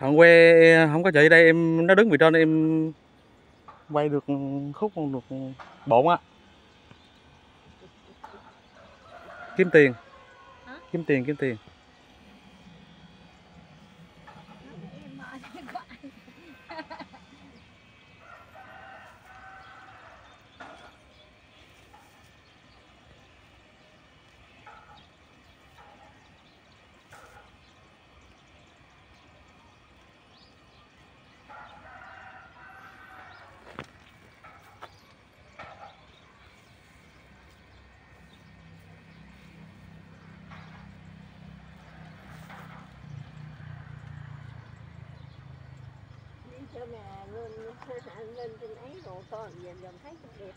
Thằng que không có chạy đây em, nó đứng vị trên em quay được khúc được bộn á. Kiếm tiền. Hả? Kiếm tiền, kiếm tiền. Em mệt quá. Cho mẹ lên lên trên ấy rồi con nhìn thấy đẹp.